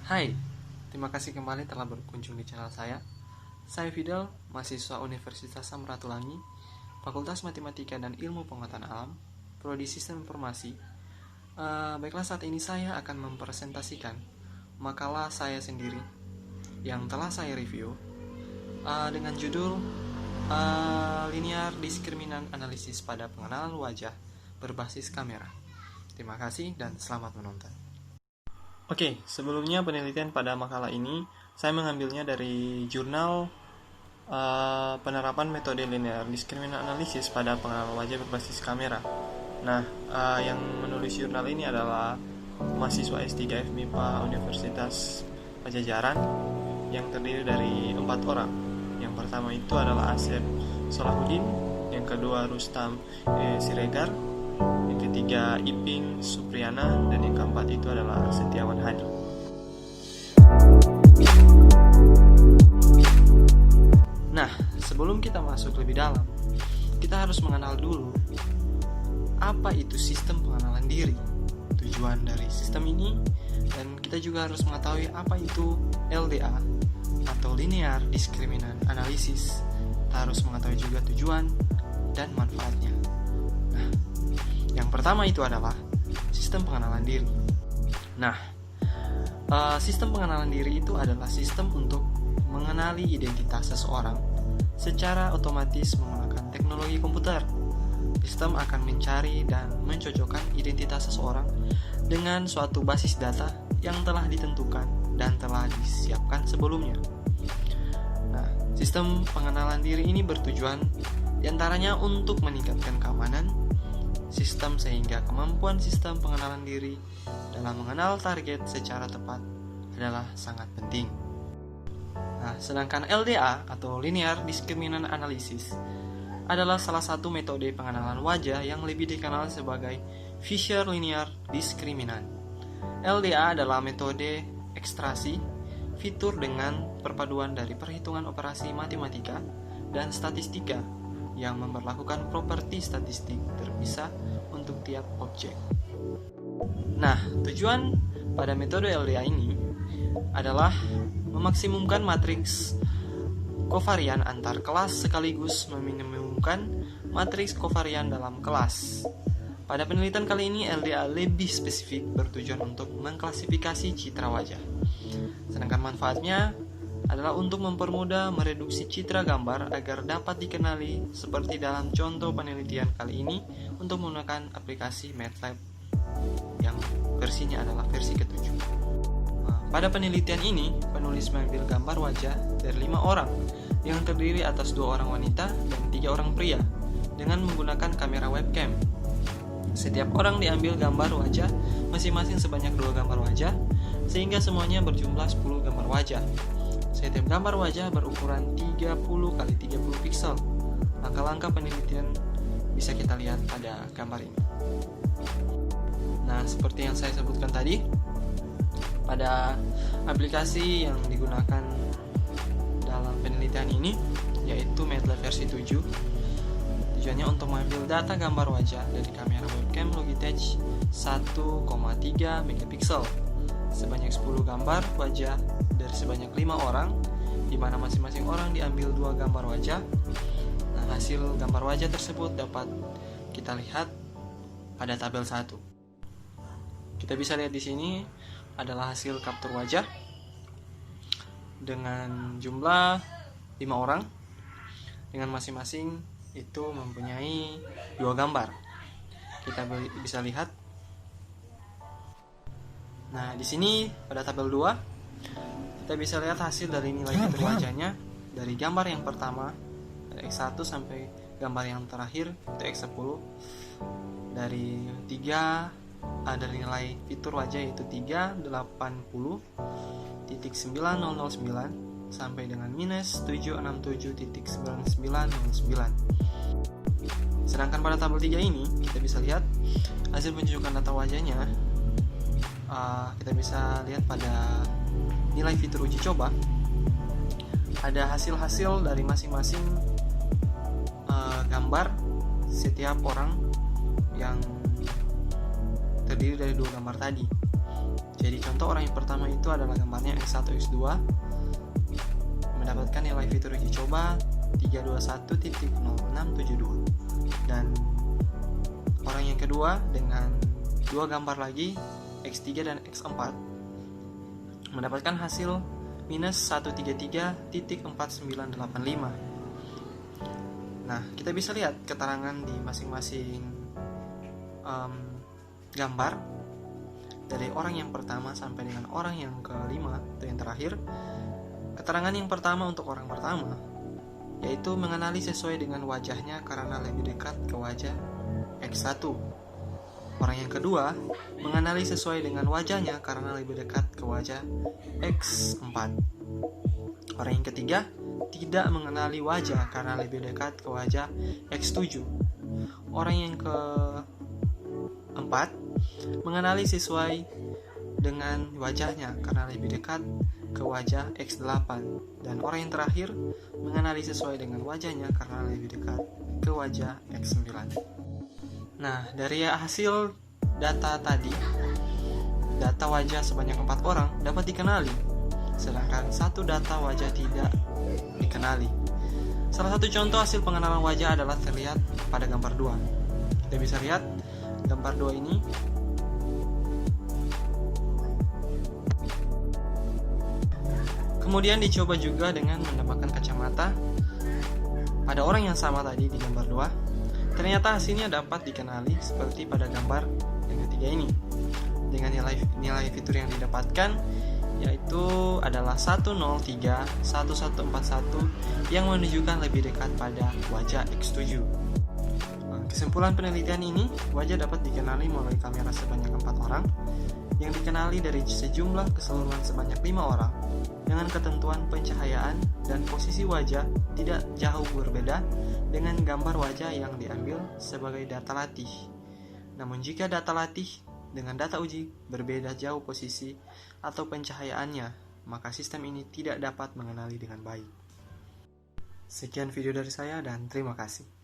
Hai, terima kasih kembali telah berkunjung di channel saya. Saya Fidel, mahasiswa Universitas Samratulangi, Fakultas Matematika dan Ilmu Pengetahuan Alam, Prodi Sistem Informasi. Baiklah, saat ini saya akan mempresentasikan makalah saya sendiri yang telah saya review dengan judul Linear Discriminant Analysis pada Pengenalan Wajah Berbasis Kamera. Terima kasih dan selamat menonton. Oke, sebelumnya penelitian pada makalah ini saya mengambilnya dari jurnal penerapan metode linear discriminant analysis pada pengenalan wajah berbasis kamera. Nah, yang menulis jurnal ini adalah mahasiswa S3 FMIPA Universitas Pajajaran yang terdiri dari 4 orang. Yang pertama itu adalah Asep Solahuddin, yang kedua Rustam Siregar, yang ketiga Iping Supriyana, dan yang keempat itu adalah Setiawan Hadi. Nah, sebelum kita masuk lebih dalam, kita harus mengenal dulu apa itu sistem pengenalan diri, tujuan dari sistem ini, dan kita juga harus mengetahui apa itu LDA atau Linear Discriminant Analysis. Kita harus mengetahui juga tujuan dan manfaatnya. Nah, yang pertama itu adalah sistem pengenalan diri. Nah, sistem pengenalan diri itu adalah sistem untuk mengenali identitas seseorang secara otomatis menggunakan teknologi komputer. Sistem akan mencari dan mencocokkan identitas seseorang dengan suatu basis data yang telah ditentukan dan telah disiapkan sebelumnya. Nah, sistem pengenalan diri ini bertujuan diantaranya untuk meningkatkan keamanan sistem sehingga kemampuan sistem pengenalan diri dalam mengenal target secara tepat adalah sangat penting. Nah, sedangkan LDA atau Linear Discriminant Analysis adalah salah satu metode pengenalan wajah yang lebih dikenal sebagai Fisher Linear Discriminant. LDA adalah metode ekstraksi fitur dengan perpaduan dari perhitungan operasi matematika dan statistika yang memperlakukan properti statistik terpisah untuk tiap objek. Nah, tujuan pada metode LDA ini adalah memaksimumkan matriks kovarian antar kelas sekaligus meminimumkan matriks kovarian dalam kelas. Pada penelitian kali ini, LDA lebih spesifik bertujuan untuk mengklasifikasi citra wajah. Sedangkan manfaatnya adalah untuk mempermudah mereduksi citra gambar agar dapat dikenali seperti dalam contoh penelitian kali ini untuk menggunakan aplikasi MATLAB yang versinya adalah versi ke-7. Pada penelitian ini, penulis mengambil gambar wajah dari 5 orang yang terdiri atas 2 orang wanita dan 3 orang pria dengan menggunakan kamera webcam. Setiap orang diambil gambar wajah masing-masing sebanyak 2 gambar wajah sehingga semuanya berjumlah 10 gambar wajah. Setiap gambar wajah berukuran 30x30 pixel. Langkah-langkah penelitian bisa kita lihat pada gambar ini. Nah, seperti yang saya sebutkan tadi, pada aplikasi yang digunakan dalam penelitian ini yaitu MATLAB versi 7. Tujuannya untuk mengambil data gambar wajah dari kamera webcam Logitech 1,3 megapiksel sebanyak 10 gambar wajah dari sebanyak 5 orang, di mana masing-masing orang diambil 2 gambar wajah. Nah, hasil gambar wajah tersebut dapat kita lihat pada tabel 1. Kita bisa lihat di sini adalah hasil kaptur wajah dengan jumlah 5 orang dengan masing-masing itu mempunyai 2 gambar. Kita bisa lihat. Nah, di sini pada tabel 2 kita bisa lihat hasil dari nilai fitur wajahnya dari gambar yang pertama X1 sampai gambar yang terakhir itu X10. Dari nilai fitur wajah yaitu 380.9009 sampai dengan minus 767.9909. Sedangkan pada tabel 3 ini kita bisa lihat hasil penunjukan data wajahnya. Kita bisa lihat pada nilai fitur uji coba ada hasil-hasil dari masing-masing gambar setiap orang yang terdiri dari 2 gambar tadi. Jadi contoh orang yang pertama itu adalah gambarnya X1, X2 mendapatkan nilai fitur uji coba 321.0672. Dan orang yang kedua dengan dua gambar lagi X3 dan X4 mendapatkan hasil minus 133.4985. Nah, kita bisa lihat keterangan di masing-masing gambar dari orang yang pertama sampai dengan orang yang kelima atau yang terakhir. Keterangan yang pertama untuk orang pertama yaitu mengenali sesuai dengan wajahnya karena lebih dekat ke wajah X1. Orang yang kedua mengenali sesuai dengan wajahnya karena lebih dekat ke wajah X4. Orang yang ketiga tidak mengenali wajah karena lebih dekat ke wajah X7. Orang yang keempat mengenali sesuai dengan wajahnya karena lebih dekat ke wajah X8. Dan orang yang terakhir mengenali sesuai dengan wajahnya karena lebih dekat ke wajah X9. Nah, dari hasil data tadi, data wajah sebanyak 4 orang dapat dikenali, sedangkan satu data wajah tidak dikenali. Salah satu contoh hasil pengenalan wajah adalah terlihat pada gambar 2. Kita bisa lihat gambar 2 ini kemudian dicoba juga dengan menambahkan kacamata pada orang yang sama tadi di gambar 2. Ternyata hasilnya dapat dikenali seperti pada gambar yang ketiga ini. Dengan nilai fitur yang didapatkan yaitu adalah 1031141 yang menunjukkan lebih dekat pada wajah X7. Kesimpulan penelitian ini, wajah dapat dikenali melalui kamera sebanyak 4 orang yang dikenali dari sejumlah keseluruhan sebanyak 5 orang dengan ketentuan pencahayaan dan posisi wajah tidak jauh berbeda dengan gambar wajah yang diambil sebagai data latih. Namun jika data latih dengan data uji berbeda jauh posisi atau pencahayaannya, maka sistem ini tidak dapat mengenali dengan baik. Sekian video dari saya dan terima kasih.